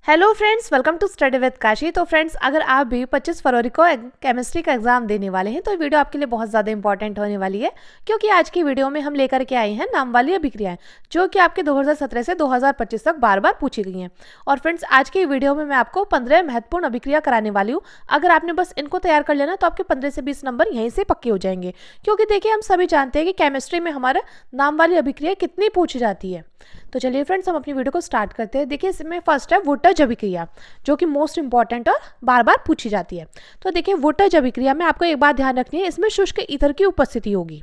Hello friends, welcome to study with Kashi. तो friends, अगर आप भी 25 फरवरी को केमिस्ट्री का एग्जाम देने वाले हैं तो ये वीडियो आपके लिए बहुत ज़्यादा इंपॉर्टेंट होने वाली है, क्योंकि आज की वीडियो में हम लेकर के आए हैं नाम वाली अभिक्रियाएं जो कि आपके 2017 से 2025 तक बार बार पूछी गई हैं। और फ्रेंड्स, आज की वीडियो में मैं आपको 15 महत्वपूर्ण अभिक्रिया कराने वाली हूँ। अगर आपने बस इनको तैयार कर लेना तो आपके 15 से 20 नंबर यहीं से पक्के हो जाएंगे, क्योंकि देखिए हम सभी जानते हैं कि केमिस्ट्री में हमारा नाम वाली अभिक्रिया कितनी पूछी जाती है। तो चलिए फ्रेंड्स, हम अपनी वीडियो को स्टार्ट करते हैं। देखिए इसमें फर्स्ट है वुटज अभिक्रिया, जो कि मोस्ट इंपॉर्टेंट और बार बार पूछी जाती है। तो देखिए वुटज अभिक्रिया में आपको एक बात ध्यान रखनी है, इसमें शुष्क ईथर की उपस्थिति होगी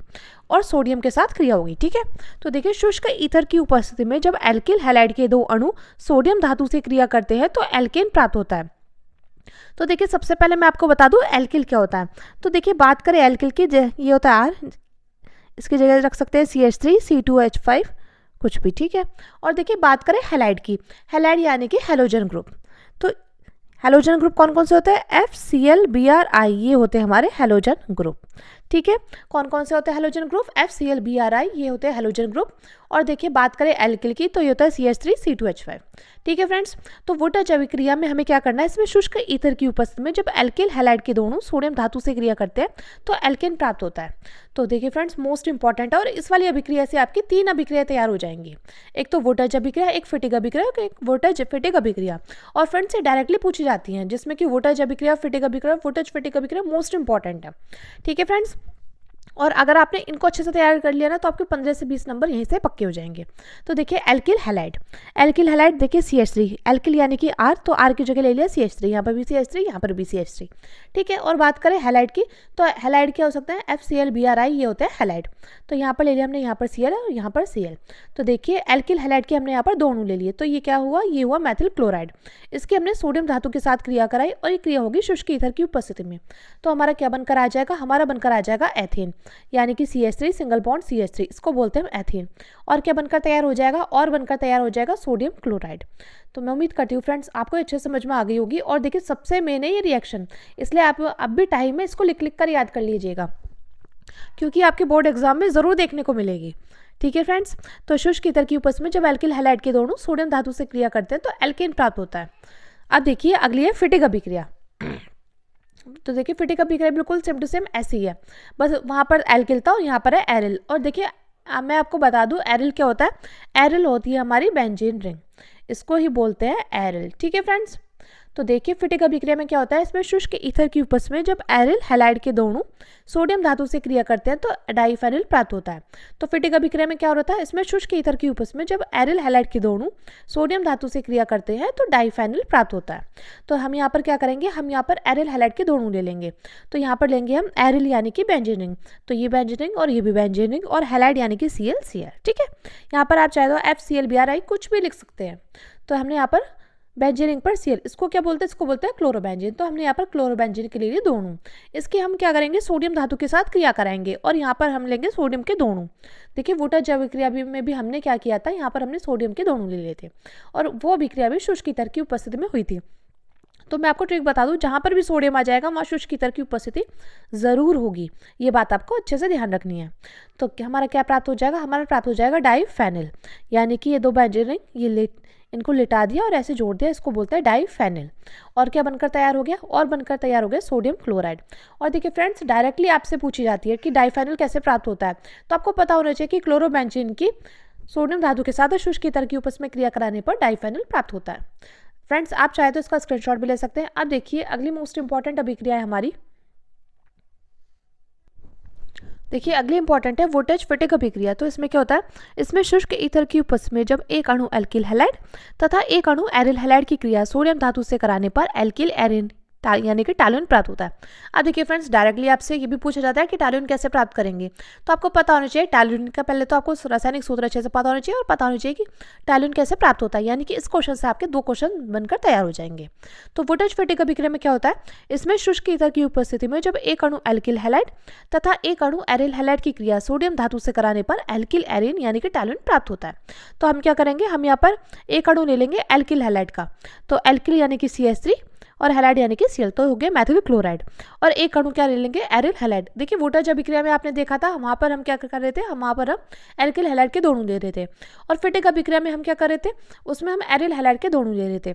और सोडियम के साथ क्रिया होगी। ठीक है, तो देखिए शुष्क ईथर की उपस्थिति में जब एल्किल हैलाइड के दो अणु सोडियम धातु से क्रिया करते हैं तो एल्केन प्राप्त होता है। तो देखिए सबसे पहले मैं आपको बता दूं एल्किल क्या होता है। तो देखिए बात करें एल्किल की, ये होता है R, इसकी जगह रख सकते हैं CH3 C2H5 कुछ भी। ठीक है, और देखिए बात करें हैलाइड की, हैलाइड यानी कि हैलोजन ग्रुप। तो हैलोजन ग्रुप कौन कौन से होते हैं? FCl Bri, ये होते हैं हमारे हैलोजन ग्रुप। ठीक है, कौन कौन से होते हैं हैलोजन ग्रुप? FCl Bri, ये होते हैं हैलोजन ग्रुप। और देखिए बात करें एल्किल की, तो ये होता है CH3 C2H5। ठीक है फ्रेंड्स, तो वुटज अभिक्रिया में हमें क्या करना है, इसमें शुष्क ईथर की उपस्थिति में जब एल्किल हैलाइड के दोनों सोडियम धातु से क्रिया करते हैं तो एल्केन प्राप्त होता है। तो देखिए फ्रेंड्स, मोस्ट इंपॉर्टेंट है, और इस वाली अभिक्रिया से आपकी 3 अभिक्रिया तैयार हो जाएंगी। एक तो वुटज अभिक्रिया, एक फिटिक अभिक्रिया, एक वुटज फिटिक अभिक्रिया। और फ्रेंड्स ये डायरेक्टली पूछी जाती हैं, जिसमें कि वुटज अभिक्रिया, फिटिक अभिक्रिया, वुटज फिटिक अभिक्रिया मोस्ट इंपॉर्टेंट है। ठीक है फ्रेंड्स, और अगर आपने इनको अच्छे से तैयार कर लिया ना तो आपके 15 से 20 नंबर यहीं से पक्के हो जाएंगे। तो देखिए एल्किल हैलाइड, एल्किल हैलाइड देखिए CH3, एल्किल यानी कि R, तो R की जगह ले लिया CH3, यहाँ पर भी CH3, यहाँ पर भी CH3। ठीक है, और बात करें हैलाइड की, तो हैलाइड क्या हो सकता है? FCl Bri, ये होता है हैलाइड। तो यहाँ पर ले लिया हमने, यहाँ पर Cl और यहाँ पर Cl। तो देखिए एल्किल हैलाइड के हमने यहाँ पर 2 अणु ले लिए, तो ये क्या हुआ? ये हुआ मैथिल क्लोराइड। इसकी हमने सोडियम धातु के साथ क्रिया कराई और ये क्रिया होगी शुष्क ईथर की उपस्थिति में। तो हमारा क्या बनकर आ जाएगा? हमारा बनकर आ जाएगा एथेन, यानी कि CH3 सिंगल बॉन्ड CH3, इसको बोलते हैं एथेन। और क्या बनकर तैयार हो जाएगा? और बनकर तैयार हो जाएगा सोडियम क्लोराइड। तो मैं उम्मीद करती हूँ फ्रेंड्स आपको अच्छे समझ में आ गई होगी। और देखिए सबसे मेन है ये रिएक्शन, इसलिए आप अब भी टाइम में इसको लिख कर याद कर लीजिएगा, क्योंकि आपके बोर्ड एग्जाम में ज़रूर देखने को मिलेगी। ठीक है फ्रेंड्स, तो शुष्क ईथर की उपस्थिति में जब एल्किल हैलाइड के दोनों सोडियम धातु से क्रिया करते हैं तो एल्केन प्राप्त होता है। अब देखिए अगली है फिटिक अभिक्रिया। तो देखिए फिटिक अभिक्रिया बिल्कुल सेम टू सेम ऐसी ही है, बस वहाँ पर एल्किल था और यहाँ पर है एरिल। और देखिए मैं आपको बता दूँ एरिल क्या होता है। एरिल होती है हमारी बेंजीन रिंग, इसको ही बोलते हैं एरिल। ठीक है फ्रेंड्स, तो देखिए फिटिक अभिक्रिया में क्या होता है, इसमें शुष्क ईथर की उपस्थिति में जब एरिल हैलाइड के दोनों सोडियम धातु से क्रिया करते हैं तो डाइफेनिल प्राप्त होता है। तो फिटिक अभिक्रिया में क्या होता है, इसमें शुष्क ईथर की उपस्थिति में जब एरिल हैलाइड के दोनों सोडियम धातु से क्रिया करते हैं तो डाइफेनिल प्राप्त होता है। तो हम यहाँ पर क्या करेंगे, हम यहाँ पर एरिल हैलाइड के दोनों ले लेंगे। तो यहाँ पर लेंगे हम एरिल यानी कि बेंजीन रिंग, तो ये बेंजीन रिंग और ये भी बेंजीन रिंग, और हैलाइड यानी कि Cl। ठीक है, यहाँ पर आप चाहे तो FCl Bri कुछ भी लिख सकते हैं। तो हमने यहाँ पर बेंजीन रिंग पर Cl, इसको क्या बोलते हैं? इसको बोलते हैं क्लोरोबेंजीन। तो हमने यहाँ पर क्लोरोबेंजीन के लिए दोनों, इसके हम क्या करेंगे, सोडियम धातु के साथ क्रिया कराएंगे और यहाँ पर हम लेंगे सोडियम के दोनों। देखिए वुटज अभिक्रिया में भी हमने क्या किया था, यहाँ पर हमने सोडियम के दोनों ले लिए थे और वो अभिक्रिया भी शुष्क ईथर की उपस्थिति में हुई थी। तो मैं आपको ट्रिक बता दूं, जहां पर भी सोडियम आ जाएगा वहां शुष्क ईथर की उपस्थिति जरूर होगी, ये बात आपको अच्छे से ध्यान रखनी है। तो हमारा क्या प्राप्त हो जाएगा, हमारा प्राप्त हो जाएगा डाइफेनिल, यानी कि ये 2 बेंजीन रिंग, ये इनको लिटा दिया और ऐसे जोड़ दिया, इसको बोलते हैं डाइफेनिल। और क्या बनकर तैयार हो गया, और बनकर तैयार हो गया सोडियम क्लोराइड। और देखिए फ्रेंड्स डायरेक्टली आपसे पूछी जाती है कि डाइफेनिल कैसे प्राप्त होता है, तो आपको पता होना चाहिए कि क्लोरोबेंजीन की सोडियम धातु के साथ शुष्क ईथर की उपस्थिति में क्रिया कराने पर डाइफेनिल प्राप्त होता है। फ्रेंड्स आप चाहे तो इसका स्क्रीनशॉट भी ले सकते हैं। अब देखिए अगली मोस्ट इंपॉर्टेंट अभिक्रिया है हमारी, देखिए अगली इंपॉर्टेंट है वुटज फिटिक अभिक्रिया। तो इसमें क्या होता है, इसमें शुष्क ईथर की उपस्थिति में जब एक अणु एल्किल हैलाइड तथा एक अणु एरिल हैलाइड की क्रिया सोडियम धातु से कराने पर एल्किल एरिन यानी कि टैलुइन प्राप्त होता है। अब देखिए फ्रेंड्स डायरेक्टली आपसे ये भी पूछा जाता है कि टैलुइन कैसे प्राप्त करेंगे, तो आपको पता होना चाहिए टैलुइन का पहले तो आपको रासायनिक सूत्र अच्छे से पता होना चाहिए और पता होना चाहिए कि टैलुइन कैसे प्राप्त होता है, यानी कि इस क्वेश्चन से आपके 2 क्वेश्चन बनकर तैयार हो जाएंगे। तो वुटज फिटिक अभिक्रिया में क्या होता है, इसमें शुष्क ईथर की उपस्थिति में जब एक अणु एल्किल हैलाइड तथा एक अणु एरिल हैलाइड की क्रिया सोडियम धातु से कराने पर एल्किल एरिन यानी कि टैलुइन प्राप्त होता है। तो हम क्या करेंगे, हम यहाँ पर एक अणु ले लेंगे एल्किल हैलाइड का, तो एल्किल यानी कि CH3 और हैलाइड यानी कि Cl, तो हो गया मैथिल क्लोराइड। और एक अणु क्या ले लेंगे, एरिल हैलाइड। देखिए वुटज अभिक्रिया में आपने देखा था, वहाँ पर हम क्या कर रहे थे, वहाँ पर हम एल्किल हैलाइड के दोनों ले रहे थे। और फिटिक अभिक्रिया में हम क्या कर रहे थे, उसमें हम एरिल हैलाइड के दोनों ले रहे थे।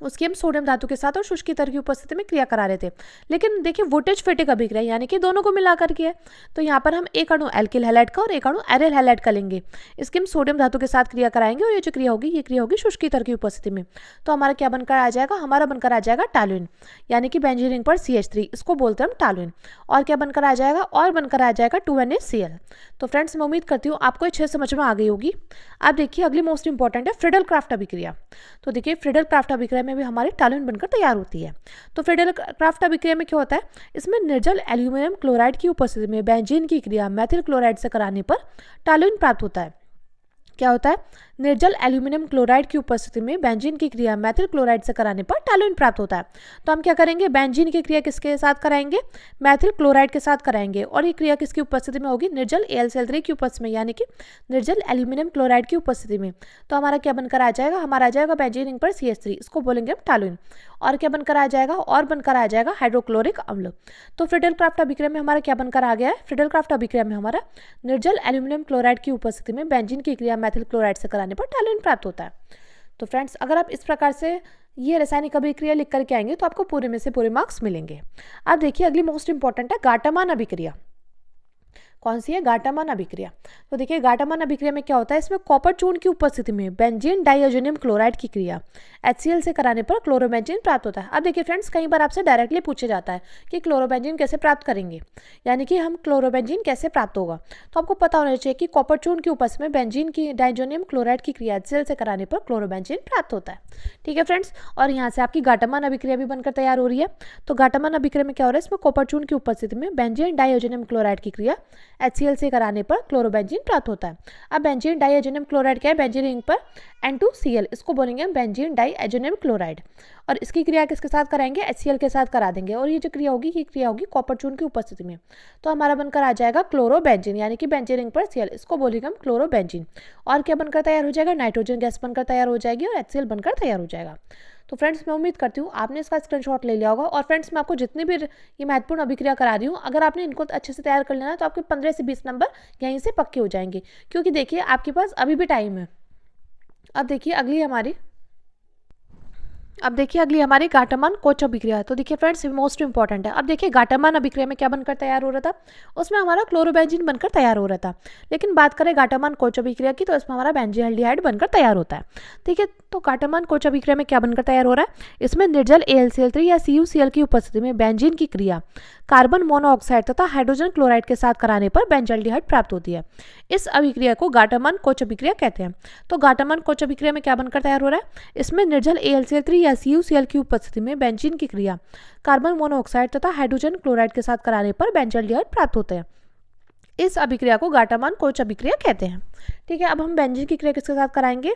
उसकी हम सोडियम धातु के साथ और शुष्क ईंधन की उपस्थिति में क्रिया करा रहे थे। लेकिन देखिए वोल्टेज फेटिक अभिक्रिया यानी कि दोनों को मिलाकर के है। तो यहाँ पर हम एक अणु एल्किल हैलाइड का और एक अणु एरिल हैलाइड का लेंगे। इसकी हम सोडियम धातु के साथ क्रिया कराएंगे और ये जो क्रिया होगी शुष्क ईंधन की उपस्थिति में। तो हमारा क्या बनकर आ जाएगा, हमारा बनकर आ जाएगा टॉल्यूइन, यानी कि बेंजीन रिंग पर CH3, इसको बोलते हैं हम टॉल्यूइन। और क्या बनकर आ जाएगा, और बनकर आ जाएगा 2NaCl। तो फ्रेंड्स मैं उम्मीद करती हूँ आपको ये 6 समझ में आ गई होगी। अब देखिए अगली मोस्ट इंपॉर्टेंट है फ्रीडल क्राफ्ट अभिक्रिया। तो देखिए फ्रीडल क्राफ्ट अभिक्रिया में भी हमारी टॉल्यूइन बनकर तैयार होती है। तो फ्रीडल क्राफ्ट अभिक्रिया में क्या होता है, इसमें निर्जल एल्यूमिनियम क्लोराइड की उपस्थिति में बेंजीन की क्रिया मेथिल क्लोराइड से कराने पर टॉल्यूइन प्राप्त होता है। क्या होता है, निर्जल एल्यूमिनियम क्लोराइड की उपस्थिति में बेंजीन की क्रिया मेथिल क्लोराइड से कराने पर टॉल्यूइन प्राप्त होता है। तो हम क्या करेंगे, बेंजीन की क्रिया किसके साथ कराएंगे, मेथिल क्लोराइड के साथ कराएंगे। और ये क्रिया किसकी उपस्थिति में होगी, निर्जल AlCl3 की उपस्थिति में, यानी कि निर्जल एल्यूमिनियम क्लोराइड की उपस्थिति में। तो हमारा क्या बनकर आ जाएगा, हमारा आ जाएगा बेंजीन रिंग पर CH3, इसको बोलेंगे हम टॉल्यूइन। और क्या बनकर आ जाएगा, और बनकर आ जाएगा हाइड्रोक्लोरिक अम्ल। तो फ्रीडल क्राफ्ट अभिक्रिया में हमारा क्या बनकर आ गया है, फ्रीडल क्राफ्ट अभिक्रिया में हमारा निर्जल एल्यूमिनियम क्लोराइड की उपस्थिति में बेंजीन की क्रिया मेथिल क्लोराइड से कराने पर टॉल्यूइन प्राप्त होता है। तो फ्रेंड्स अगर आप इस प्रकार से ये रासायनिक अभिक्रिया लिख करके आएंगे तो आपको पूरे में से पूरे मार्क्स मिलेंगे। अब देखिए अगली मोस्ट इंपॉर्टेंट है गाटामान अभिक्रिया। कौन सी है, गाटामान अभिक्रिया। तो देखिए गाटामान अभिक्रिया में क्या होता है, इसमें कॉपर चूर्ण की उपस्थिति में बेंजीन डाइअजोनियम क्लोराइड की क्रिया HCl से कराने पर क्लोरोबेंजीन प्राप्त होता है। अब देखिए फ्रेंड्स कई बार आपसे डायरेक्टली पूछा जाता है कि क्लोरोबेंजीन कैसे प्राप्त करेंगे, यानी कि हम क्लोरोबेंजीन कैसे प्राप्त होगा। तो आपको पता होना चाहिए कि कॉपर चूर्ण की उपस्थिति में बेंजीन की डाइअजोनियम क्लोराइड की क्रिया HCl से कराने पर क्लोरोबेंजीन प्राप्त होता है। ठीक है फ्रेंड्स, और यहाँ से आपकी गाटामान अभिक्रिया भी बनकर तैयार हो रही है। तो गाटामान अभिक्रिया में क्या हो रहा है, इसमें कॉपर चूर्ण की उपस्थिति में बेंजीन डाइअजोनियम क्लोराइड की क्रिया HCl से कराने पर क्लोरोबेंजीन प्राप्त होता है। अब बेंजीन डाइअजोनियम क्लोराइड क्या है, बेंजीन रिंग पर N2Cl, इसको बोलेंगे हम बेंजीन डाइअजोनियम क्लोराइड। और इसकी क्रिया किसके साथ कराएंगे, HCl के साथ करा देंगे। और ये जो क्रिया होगी, ये क्रिया होगी कॉपर चूर्ण की उपस्थिति में। तो हमारा बनकर आ जाएगा क्लोरोबेंजीन, यानी कि बेंजीन रिंग पर Cl, इसको बोलेंगे हम क्लोरोबेंजीन। और क्या बनकर तैयार हो जाएगा, नाइट्रोजन गैस बनकर तैयार हो जाएगी और HCl बनकर तैयार हो जाएगा। तो फ्रेंड्स मैं उम्मीद करती हूँ आपने इसका स्क्रीनशॉट ले लिया होगा। और फ्रेंड्स मैं आपको जितनी भी ये महत्वपूर्ण अभिक्रिया करा रही हूँ, अगर आपने इनको अच्छे से तैयार कर लेना है तो आपके 15 से 20 नंबर यहीं से पक्के हो जाएंगे, क्योंकि देखिए आपके पास अभी भी टाइम है। अब देखिए अगली हमारी गाटामान कोच अभिक्रिया है। तो देखिए फ्रेंड्स मोस्ट इंपॉर्टेंट है। अब देखिए गाटामान अभिक्रिया में क्या बनकर तैयार हो रहा था, उसमें हमारा क्लोरोबेंजीन बनकर तैयार हो रहा था। लेकिन बात करें गाटामान कोच अभिक्रिया की, तो इसमें हमारा बेंजील्डिहाइड बनकर तैयार होता है। ठीक है, तो गाटामान कोच अभिक्रिया में क्या बनकर तैयार हो रहा है, इसमें निर्जल AlCl3 या CuCl की उपस्थिति में बेंजीन की क्रिया कार्बन मोनोऑक्साइड तथा हाइड्रोजन क्लोराइड के साथ कराने पर बेंजील्डिहाइड प्राप्त होती है। इस अभिक्रिया को गाटामान कोच अभिक्रिया कहते हैं। तो गाटामान कोच अभिक्रिया में क्या बनकर तैयार हो रहा है, इसमें निर्जल AlCl3 या CuCl की उपस्थिति में बेंजीन की क्रिया कार्बन मोनोऑक्साइड तथा हाइड्रोजन क्लोराइड के साथ कराने पर बेंजील्डिहाइड प्राप्त होते हैं। इस अभिक्रिया को गाटामान कोच अभिक्रिया कहते हैं। ठीक है, अब हम बेंजीन की क्रिया किसके साथ कराएंगे,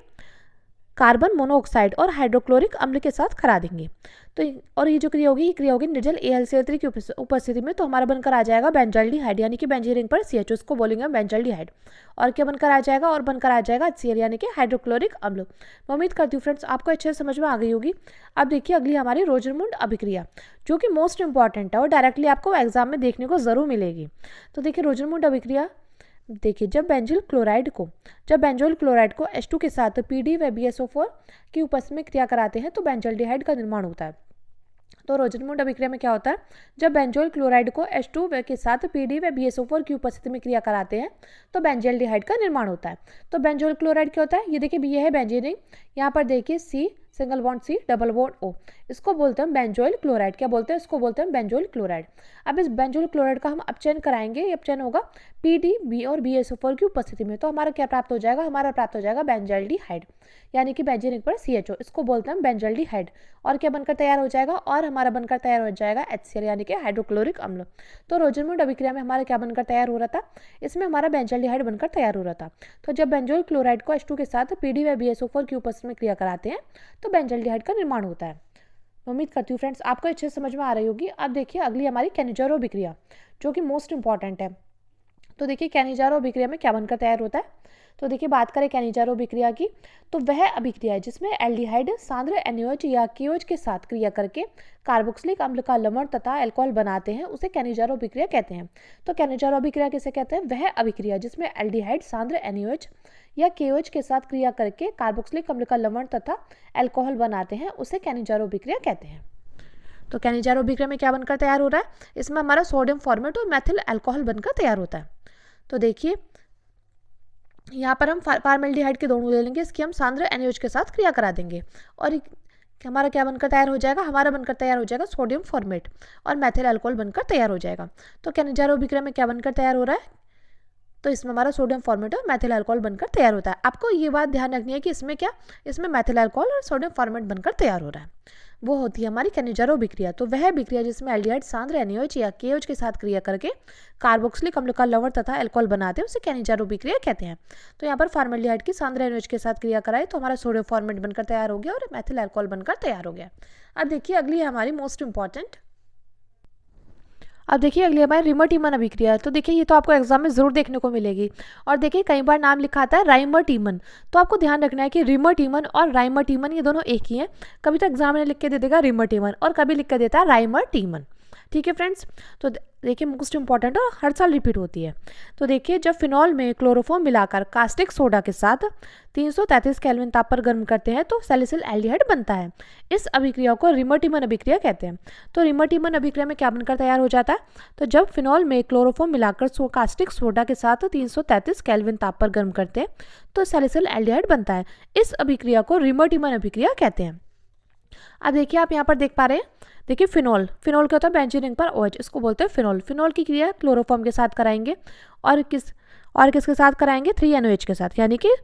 कार्बन मोनोऑक्साइड और हाइड्रोक्लोरिक अम्ल के साथ करा देंगे। तो और ये जो क्रिया होगी निर्जल AlCl3 की उपस्थिति में। तो हमारा बनकर आ जाएगा बेंजील्डिहाइड, यानी कि बेंजीन रिंग पर CH, उसको बोलेंगे हम बेंजील्डिहाइड। और क्या बनकर आ जाएगा, और बनकर आ जाएगा HCl, यानी कि हाइड्रोक्लोरिक अम्ल। मैं उम्मीद करती हूँ फ्रेंड्स आपको अच्छे से समझ में आ गई होगी। अब देखिए अगली हमारी रोजरमुंड अभिक्रिया, जो कि मोस्ट इंपॉर्टेंट है और डायरेक्टली आपको एग्जाम में देखने को जरूर मिलेगी। तो देखिए रोजरमुंड अभिक्रिया, देखिए जब बेंजोल क्लोराइड को H2 के साथ PD व BSO4 की उपस्थिति में क्रिया कराते हैं तो बेंजील्डिहाइड का निर्माण होता है। तो रोजरमुंड अभिक्रिया में क्या होता है, जब बेंजोल क्लोराइड को H2 के साथ PD व BSO4 की उपस्थिति में क्रिया कराते हैं तो बेंजील्डिहाइड का निर्माण होता है। तो बेंजोल क्लोराइड क्या होता है, ये देखिए ये है बेंजीन रिंग, यहाँ पर देखिए C single bond C double bond O, इसको बोलते हैं बेंजोइल क्लोराइड। क्या बोलते हैं, इसको बोलते हैं बेंजोइल क्लोराइड। अब इस बेंजोइल क्लोराइड का हम अपचयन कराएंगे, ये अपचयन होगा PD B और BSO4 की उपस्थिति में। तो हमारा क्या प्राप्त हो जाएगा, हमारा प्राप्त हो जाएगा बेंजील्डिहाइड, यानी कि बेंजीन रिंग पर CHO, इसको बोलते हैं बेंजील्डिहाइड। और क्या बनकर तैयार हो जाएगा, और हमारा बनकर तैयार हो जाएगा HCl, यानी कि हाइड्रोक्लोरिक अम्ल। तो रोजरमुंड अभिक्रिया में हमारा क्या बनकर तैयार हो रहा था, इसमें हमारा बेंजील्डिहाइड बनकर तैयार हो रहा था। तो जब बेंजोइल क्लोराइड को H2 के साथ PD व BSO4 की उपस्थिति में क्रिया कराते हैं तो बेंजील्डिहाइड का निर्माण होता है। उम्मीद करती हूँ फ्रेंड्स आपको अच्छे से समझ में आ रही होगी। अब देखिए अगली हमारी कैनिजारो अभिक्रिया, जो कि मोस्ट इंपॉर्टेंट है। तो देखिए कैनिजारो अभिक्रिया में क्या बनकर तैयार होता है, तो देखिए बात करें कैनिजारो अभिक्रिया की, तो वह अभिक्रिया है जिसमें एल्डिहाइड सांद्र NaOH या KOH के साथ क्रिया करके कार्बोक्सिलिक अम्ल का लवण तथा अल्कोहल बनाते हैं, उसे कैनिजारो अभिक्रिया कहते हैं। तो कैनिजारो अभिक्रिया किसे कहते हैं? वह अभिक्रिया जिसमें एल्डिहाइड सांद्र NaOH या KOH के साथ क्रिया करके कार्बोक्सिलिक अम्ल का लवण तथा अल्कोहल बनाते हैं, उसे कैनिजारो अभिक्रिया कहते हैं। तो कैनिजारो अभिक्रिया में क्या बनकर तैयार हो रहा है? इसमें हमारा सोडियम फॉर्मेट और मेथिल अल्कोहल बनकर तैयार होता है। तो देखिए यहाँ पर हम फॉर्मेल्डिहाइड के दोनों ले लेंगे, इसकी हम सांद्र NaOH के साथ क्रिया करा देंगे और हमारा क्या बनकर तैयार हो जाएगा? हमारा बनकर तैयार हो जाएगा सोडियम फॉर्मेट और मेथिल अल्कोहल बनकर तैयार हो जाएगा। तो कैनिजारो अभिक्रिया में क्या बनकर तैयार हो रहा है? तो इसमें हमारा सोडियम फॉर्मेट और मेथिल अल्कोहल बनकर तैयार होता है। आपको ये बात ध्यान रखनी है कि इसमें मेथिल अल्कोहल और सोडियम फॉर्मेट बनकर तैयार हो रहा है, वो होती है हमारी कैनिजारो अभिक्रिया। तो वह अभिक्रिया जिसमें एल्डिहाइड सांद्र NaOH या KOH के साथ क्रिया करके कार्बोक्सिलिक अम्ल का लवण तथा अल्कोहल बनाते हैं, उसे कैनिजारो अभिक्रिया कहते हैं। तो यहाँ पर फॉर्मेल्डिहाइड की सांद्र NaOH के साथ क्रिया कराए तो हमारा सोडियम फॉर्मेट बनकर तैयार हो गया और मेथिल अल्कोहल बनकर तैयार हो गया। अब देखिए अगली है हमारी मोस्ट इंपॉर्टेंट। अब देखिए अगली हमारी रिमर-टीमन अभिक्रिया है। तो देखिए ये तो आपको एग्जाम में जरूर देखने को मिलेगी और देखिए कई बार नाम लिखा आता है राइमर-टीमन, तो आपको ध्यान रखना है कि रिमर-टीमन और राइमर-टीमन ये दोनों एक ही हैं। कभी तो एग्जाम में लिख के दे देगा रिमर-टीमन और कभी लिख के देता है राइमर-टीमन। ठीक है फ्रेंड्स, तो देखिए मोस्ट इंपॉर्टेंट और हर साल रिपीट होती है। तो देखिए जब फिनॉल में क्लोरोफॉर्म मिलाकर कास्टिक सोडा के साथ 333 केल्विन ताप पर गर्म करते हैं तो सैलिसिल एल्डिहाइड बनता है। इस अभिक्रिया को रिमर-टीमन अभिक्रिया कहते हैं। तो रिमर-टीमन अभिक्रिया में क्या बनकर तैयार हो जाता है? तो जब फिनॉल में क्लोरोफॉर्म मिलाकर कास्टिक सोडा के साथ 333 केल्विन ताप पर गर्म करते हैं तो सैलिसिल एल्डिहाइड बनता है। इस अभिक्रिया को रिमर-टीमन अभिक्रिया कहते हैं। अब देखिए आप यहाँ पर देख पा रहे हैं, देखिए फिनॉल क्या होता है? बेंजीन रिंग पर OH, इसको बोलते हैं फिनॉल। फिनॉल की क्रिया क्लोरोफॉर्म के साथ कराएंगे और किसके साथ कराएंगे? 3NOH के साथ, यानी कि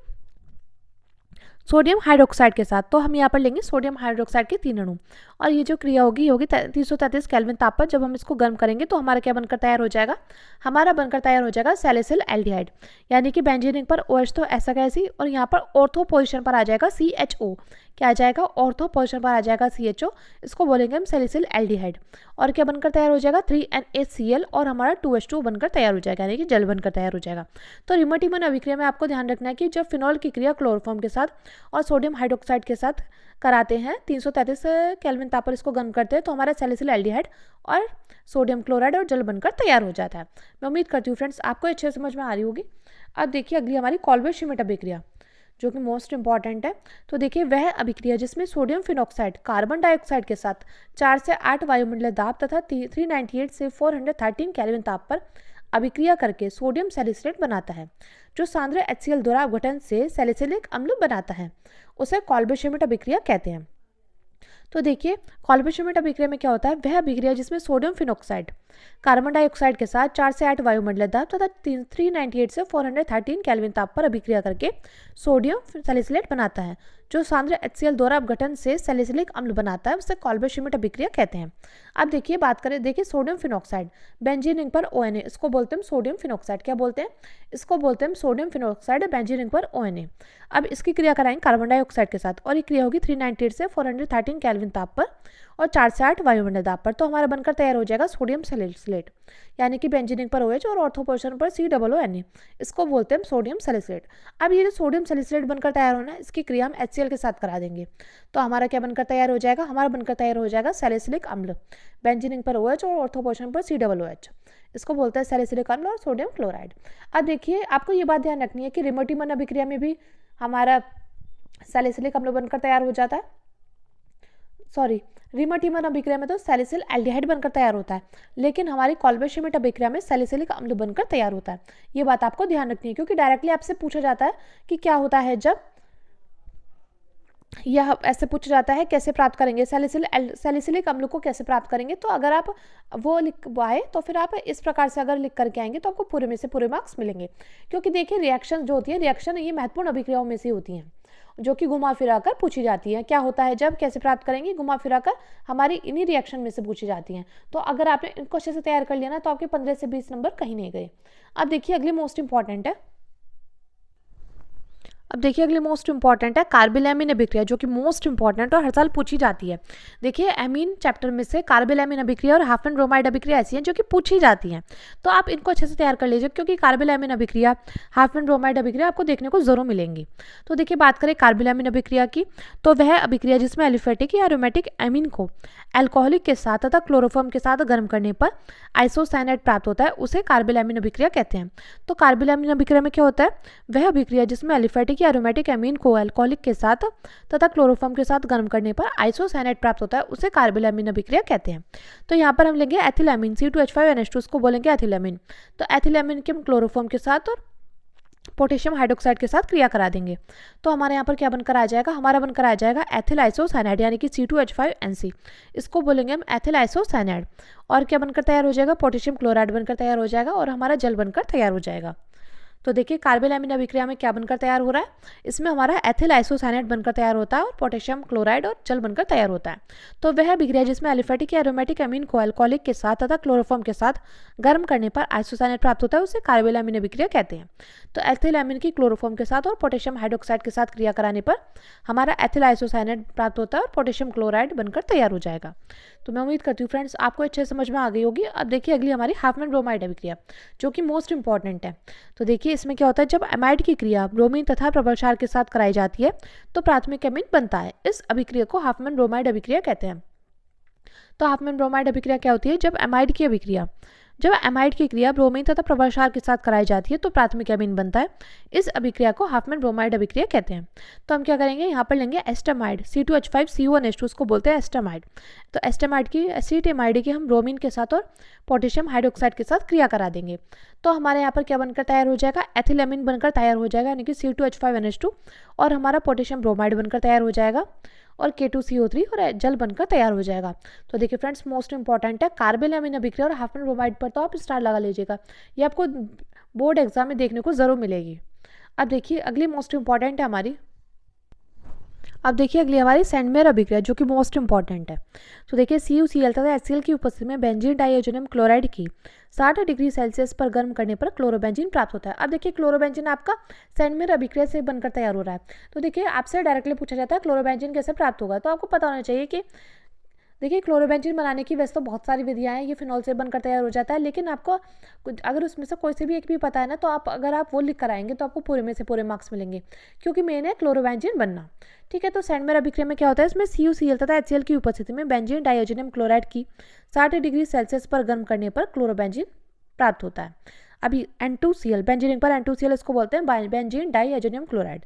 सोडियम हाइड्रोक्साइड के साथ। तो हम यहाँ पर लेंगे सोडियम हाइड्रोक्साइड के 3 अणु और ये जो क्रिया होगी 333 केल्विन ताप पर। जब हम इसको गर्म करेंगे तो हमारा क्या बनकर तैयार हो जाएगा? हमारा बनकर तैयार हो जाएगा सैलिसिल एल्डिहाइड, यानी कि बेंजीन रिंग पर OH तो ऐसा कैसी, और यहाँ पर ऑर्थो पोजिशन पर आ जाएगा CHO। क्या आ जाएगा? ऑर्थो पोजिशन पर आ जाएगा CHO, इसको बोलेंगे हम सैलिसिल एल्डिहाइड। और क्या बनकर तैयार हो जाएगा? 3NaCl और हमारा 2H2 बनकर तैयार हो जाएगा, यानी कि जल बनकर तैयार हो जाएगा। तो रिमर-टीमन अभिक्रिया में आपको ध्यान रखना है कि जब फिनॉल की क्रिया क्लोरोफॉर्म के साथ और सोडियम हाइड्रोक्साइड के साथ कराते हैं, 333 केल्विन ताप पर इसको गर्म करते हैं तो हमारा सैलिसिल एल्डिहाइड और सोडियम क्लोराइड और जल बनकर तैयार हो जाता है। मैं उम्मीद करती हूँ फ्रेंड्स आपको अच्छे समझ में आ रही होगी। अब देखिए अगली हमारी कॉल्बर्ट-श्मिट अभिक्रिया जो कि मोस्ट इंपॉर्टेंट है। तो देखिए वह अभिक्रिया जिसमें सोडियम फिनॉक्साइड कार्बन डाइऑक्साइड के साथ 4 से 8 वायुमंडलीय दाब तथा 398 से 413 केल्विन ताप पर अभिक्रिया करके सोडियम सैलिसिलेट बनाता है, जो सांद्र HCl द्वारा अपघटन से सैलिसिलिक अम्ल बनाता है, उसे कॉल्बर्ट-श्मिट अभिक्रिया कहते हैं। तो देखिए कॉल्बर्ट-श्मिट अभिक्रिया में क्या होता है? वह अभिक्रिया जिसमें सोडियम फिनॉक्साइड कार्बन डाइऑक्साइड के साथ 4 से 8 वायुमंडलीय दाब तथा 398 से 413 केल्विन ताप पर अभिक्रिया करके सोडियम सैलिसिलेट बनाता है, जो सांद्र HCl द्वारा अपघटन से सैलिसिलिक अम्ल बनाता है, उसे कॉल्बर्ट-श्मिट अभिक्रिया कहते हैं। अब देखिए बात करें, देखिए सोडियम फिनॉक्साइड बेंजीन रिंग पर ONA, इसको बोलते हैं सोडियम फिनॉक्साइड। क्या बोलते हैं? इसको बोलते हैं सोडियम फिनॉक्साइड बेंजीन रिंग पर ONA। अब इसकी क्रिया कराएंगे कार्बन डाइऑक्साइड के साथ और ये क्रिया होगी 398 से 413 केल्विन ताप पर और 4 से 8 वायुमंडलीय दाब पर। तो हमारा बनकर तैयार हो जाएगा सोडियम सैलिसिलेट, यानी कि बेंजीन रिंग पर OH और ऑर्थो पोजिशन पर COONA, इसको बोलते हैं सोडियम सैलिसिलेट। अब ये जो सोडियम सैलिसिलेट बनकर तैयार होना है, इसकी क्रिया हम HCl के साथ करा देंगे तो हमारा क्या बनकर तैयार हो जाएगा? हमारा बनकर तैयार हो जाएगा सैलिसिलिक अम्ल, बेंजीन रिंग पर OH और ऑर्थो पोजिशन पर COOH, इसको बोलते हैं सैलिसिलिक अम्ल और सोडियम क्लोराइड। अब देखिए आपको ये बात ध्यान रखनी है कि रिमर-टीमन अभिक्रिया में भी हमारा सैलिसिलिक अम्ल बनकर तैयार हो जाता है, रिमर-टीमन अभिक्रिया में तो सैलिसिल एल्डिहाइड बनकर तैयार होता है, लेकिन हमारी कॉल्बर्ट-श्मिट अभिक्रिया में सैलिसिलिक अम्ल बनकर तैयार होता है। ये बात आपको ध्यान रखनी है क्योंकि डायरेक्टली आपसे पूछा जाता है कि क्या होता है जब यह ऐसे पूछा जाता है कैसे प्राप्त करेंगे सैलिसिलिक अम्ल को कैसे प्राप्त करेंगे। तो अगर आप वो लिखवाए तो फिर आप इस प्रकार से अगर लिख करके आएंगे तो आपको पूरे में से पूरे मार्क्स मिलेंगे, क्योंकि देखिए रिएक्शन जो होती है, रिएक्शन ये महत्वपूर्ण अभिक्रियाओं में से होती हैं जो कि घुमा फिरा कर पूछी जाती है। क्या होता है जब, कैसे प्राप्त करेंगे, घुमा फिरा कर हमारी इन्हीं रिएक्शन में से पूछी जाती हैं। तो अगर आपने इनको अच्छे से तैयार कर लिया ना तो आपके 15 से 20 नंबर कहीं नहीं गए। अब देखिए अगली मोस्ट इंपॉर्टेंट है। अब देखिए अगली मोस्ट इंपॉर्टेंट है कार्बिलैमिन अभिक्रिया, जो कि मोस्ट इंपॉर्टेंट और हर साल पूछी जाती है। देखिए एमीन चैप्टर में से कार्बिलैमिन अभिक्रिया और हाफमैन ब्रोमाइड अभिक्रिया ऐसी हैं जो कि पूछी जाती हैं, तो आप इनको अच्छे से तैयार कर लीजिए, क्योंकि कार्बिलैमिन अभिक्रिया, हाफमैन ब्रोमाइड अभिक्रिया आपको देखने को जरूर मिलेंगी। तो देखिए बात करें कार्बिलैमिन अभिक्रिया की, तो वह अभिक्रिया जिसमें एलिफेटिक या एरोमेटिक एमीन को एल्कोहलिक के साथ तथा क्लोरोफॉर्म के साथ गर्म करने पर आइसोसाइनेट प्राप्त होता है, उसे कार्बिलैमिन अभिक्रिया कहते हैं। तो कार्बिलैमिन अभिक्रिया में क्या होता है, वह अभिक्रिया जिसमें एलिफेटिक या एरोमेटिक एमीन को अल्कोहलिक के साथ तथा क्लोरोफॉर्म के साथ गर्म करने पर आइसोसाइनेट प्राप्त होता है, उसे कार्बिलैमिन अभिक्रिया कहते हैं। तो यहाँ पर हम लेंगे एथिलैमिन C2H5NH2, उसको बोलेंगे एथिलैमिन। तो एथिलैमिन के हम क्लोरोफॉर्म के साथ और पोटेशियम हाइड्रोक्साइड के साथ क्रिया करा देंगे, तो हमारे यहाँ पर क्या बनकर आ जाएगा, हमारा बनकर आ जाएगा एथिल आइसोसाइनाइड, यानी कि C2H5NC, इसको बोलेंगे हम एथिल आइसोसाइनाइड। और क्या बनकर तैयार हो जाएगा, पोटेशियम क्लोराइड बनकर तैयार हो जाएगा और हमारा जल बनकर तैयार हो जाएगा। तो देखिए कार्बिलैमिन अभिक्रिया में क्या बनकर तैयार हो रहा है, इसमें हमारा एथिल आइसोसाइनेट बनकर तैयार होता है और पोटेशियम क्लोराइड और जल बनकर तैयार होता है। तो वह अभिक्रिया जिसमें एलिफेटिक या एरोमेटिक एमीन को अल्कोहलिक के साथ तथा क्लोरोफॉर्म के साथ गर्म करने पर आइसोसाइनेट प्राप्त होता है, उसे कार्बिलैमिन अभिक्रिया कहते हैं। तो एथिल एमीन की क्लोरोफॉर्म के साथ और पोटेशियम हाइड्रोक्साइड के साथ क्रिया कराने पर हमारा एथिल आइसोसाइनेट प्राप्त होता है और पोटेशियम क्लोराइड बनकर तैयार हो जाएगा। तो मैं उम्मीद करती हूँ फ्रेंड्स आपको अच्छे समझ में आ गई होगी। अब देखिए अगली हमारी हाफमैन ब्रोमाइड अभिक्रिया, जो कि मोस्ट इंपॉर्टेंट है। तो देखिए इसमें क्या होता है, जब एमाइड की क्रिया ब्रोमीन तथा प्रबल क्षार के साथ कराई जाती है तो प्राथमिक एमीन बनता है, इस अभिक्रिया को हाफमैन ब्रोमाइड अभिक्रिया कहते हैं। तो हाफमैन ब्रोमाइड अभिक्रिया क्या होती है, जब एमाइड की क्रिया ब्रोमीन तथा प्रबल क्षार के साथ कराई जाती है तो प्राथमिक एमीन बनता है, इस अभिक्रिया को हाफमैन ब्रोमाइड अभिक्रिया कहते हैं। तो हम क्या करेंगे, यहाँ पर लेंगे एस्टेमाइड C2H5CONH2, उसको बोलते हैं एस्टेमाइड। तो एस्टेमाइड की एसिटेमाइड की हम ब्रोमीन के साथ और पोटेशियम हाइड्रोक्साइड के साथ क्रिया करा देंगे, तो हमारे यहाँ पर क्या बनकर तैयार हो जाएगा, एथिलैमिन बनकर तैयार हो जाएगा, यानी कि C2H5NH2, और हमारा पोटेशियम ब्रोमाइड बनकर तैयार हो जाएगा और K2CO3 और जल बनकर तैयार हो जाएगा। तो देखिए फ्रेंड्स मोस्ट इंपॉर्टेंट है कार्बिलैमिन अभिक्रिया और हाफमैन ब्रोमाइड पर तो आप स्टार लगा लीजिएगा, ये आपको बोर्ड एग्जाम में देखने को जरूर मिलेगी। अब देखिए अगली मोस्ट इंपॉर्टेंट है हमारी, अब देखिए अगली हमारी सेंडमेयर अभिक्रिया, जो कि मोस्ट इंपॉर्टेंट है। तो देखिए CuCl तथा HCl की उपस्थिति में बेंजीन डाइऑक्साइड क्लोराइड की 60 डिग्री सेल्सियस पर गर्म करने पर क्लोरोबेंजीन प्राप्त होता है। अब देखिए क्लोरोबेंजीन आपका सेंडमेयर अभिक्रिया से बनकर तैयार हो रहा है, तो देखिए आपसे डायरेक्टली पूछा जाता है क्लोरोबेंजीन कैसे प्राप्त होगा, तो आपको पता होना चाहिए कि देखिए क्लोरोबेंजीन बनाने की वैसे तो बहुत सारी विधियां हैं, ये फिनॉल से बनकर तैयार हो जाता है, लेकिन आपको अगर उसमें से कोई से भी एक भी पता है ना, तो अगर आप वो लिख कर आएंगे तो आपको पूरे में से पूरे मार्क्स मिलेंगे, क्योंकि मेन है क्लोरोबेंजीन बनना। ठीक है, तो सेंडमेयर अभिक्रिया में क्या होता है, इसमें CuCl तथा HCl की उपस्थिति में बेंजीन डाइऑक्साइड क्लोराइड की 60 डिग्री सेल्सियस पर गर्म करने पर क्लोरोबेंजीन प्राप्त होता है। अभी N2Cl, बेंजीन पर N2Cl इसको बोलते हैं बेंजीन डाइऑक्साइड क्लोराइड,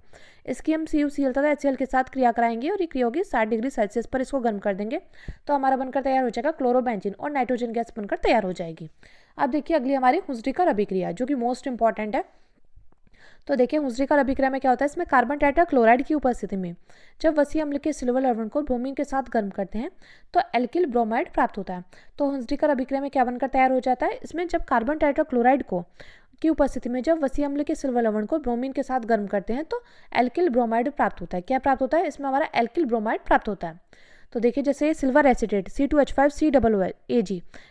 इसकी हम CuCl तथा HCl के साथ क्रिया कराएंगे और ये क्रिया होगी 60 डिग्री सेल्सियस पर, इसको गर्म कर देंगे तो हमारा बनकर तैयार हो जाएगा क्लोरोबेंजीन और नाइट्रोजन गैस बनकर तैयार हो जाएगी। अब देखिए अगली हमारी हुज्रिकर अभिक्रिया, जो कि मोस्ट इंपॉर्टेंट है। तो देखिए हुज्रिकर अभिक्रिया में क्या होता है, इसमें कार्बन टेट्राक्लोराइड की उपस्थिति में जब वसीय अम्ल के सिल्वर लवण को ब्रोमीन के साथ गर्म करते हैं तो एल्किल ब्रोमाइड प्राप्त होता है। तो हुज्रिकर अभिक्रिया में क्या बनकर तैयार हो जाता है, इसमें जब कार्बन टेट्राक्लोराइड को की उपस्थिति में जब वसीय अम्ल के सिल्वर लवण को ब्रोमीन के साथ गर्म करते हैं तो एल्किल ब्रोमाइड प्राप्त होता है। क्या प्राप्त होता है, इसमें हमारा एल्किल ब्रोमाइड प्राप्त होता है। तो देखिए जैसे सिल्वर एसिटेट C2H5COOH,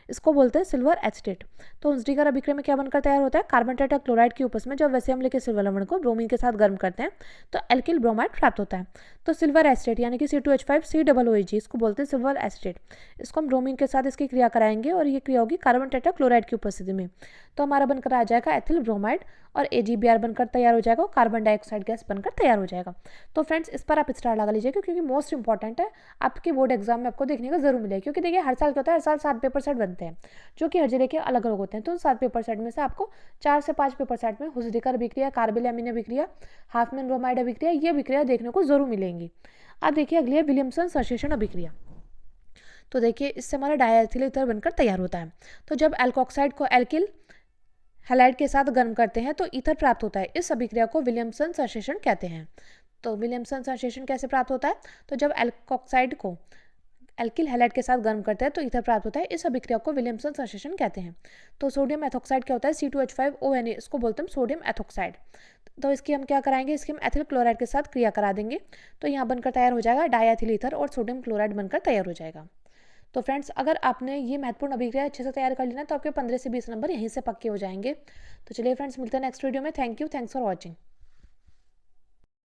इसको बोलते हैं सिल्वर एसिटेट। तो हुज्रिकर अभिक्रिया में क्या बनकर तैयार होता है, कार्बन टेट्राक्लोराइड की उपस्थिति में जब वसीय अम्ल के सिल्वर लवण को ब्रोमीन के साथ गर्म करते हैं तो एल्किल ब्रोमाइड प्राप्त होता है। तो सिल्वर एसिटेट यानी कि C2H5COOH, इसको बोलते हैं सिल्वर एसिटेट, इसको हम ब्रोमीन के साथ इसकी क्रिया कराएंगे और ये क्रिया होगी कार्बन टेट्राक्लोराइड की उपस्थिति में, तो हमारा बनकर आ जाएगा एथिल ब्रोमाइड और AgBr बनकर तैयार हो जाएगा और कार्बन डाइऑक्साइड गैस बनकर तैयार हो जाएगा। तो फ्रेंड्स इस पर आप स्टार लगा लीजिएगा, क्योंकि मोस्ट इंपॉर्टेंट है, आपके बोर्ड एग्जाम में आपको देखने को जरूर मिलेगा। क्योंकि देखिए हर साल क्या होता है, हर साल 7 पेपर सेट बनते हैं जो कि हर जिले के अलग अलग होते हैं, तो उन 7 पेपर सेट में से आपको 4 से 5 पेपर सेट में हुज्रिकर अभिक्रिया, कार्बिलैमिन अभिक्रिया, हाफमैन ब्रोमाइड अभिक्रिया, ये अभिक्रिया देखने को जरूर मिलेंगी। अब देखिए अगली है विलियमसन संश्लेषण अभिक्रिया। तो देखिए इससे हमारा डायएथिल ईथर बनकर तैयार होता है। तो जब एल्कोक्साइड को एल्किल हैलाइड के साथ गर्म करते हैं तो ईथर प्राप्त होता है, इस अभिक्रिया को विलियमसन संश्लेषण कहते हैं। तो विलियमसन संश्लेषण कैसे प्राप्त होता है, तो जब एल्कोक्साइड को एल्किल हैलाइड के साथ गर्म करते हैं तो ईथर प्राप्त होता है, इस अभिक्रिया को विलियमसन संश्लेषण कहते हैं। तो सोडियम एथोक्साइड क्या होता है, C2H5ONa, इसको बोलते हैं सोडियम एथोक्साइड। तो इसकी हम क्या कराएंगे, इसकी हम एथिल क्लोराइड के साथ क्रिया करा देंगे तो यहाँ बनकर तैयार हो जाएगा डायएथिल ईथर और सोडियम क्लोराइड बनकर तैयार हो जाएगा। तो फ्रेंड्स अगर आपने ये महत्वपूर्ण अभिक्रिया अच्छे से तैयार कर लेना तो आपके 15 से 20 नंबर यहीं से पक्के हो जाएंगे। तो चलिए फ्रेंड्स मिलते हैं नेक्स्ट वीडियो में। Thank you, thanks for watching.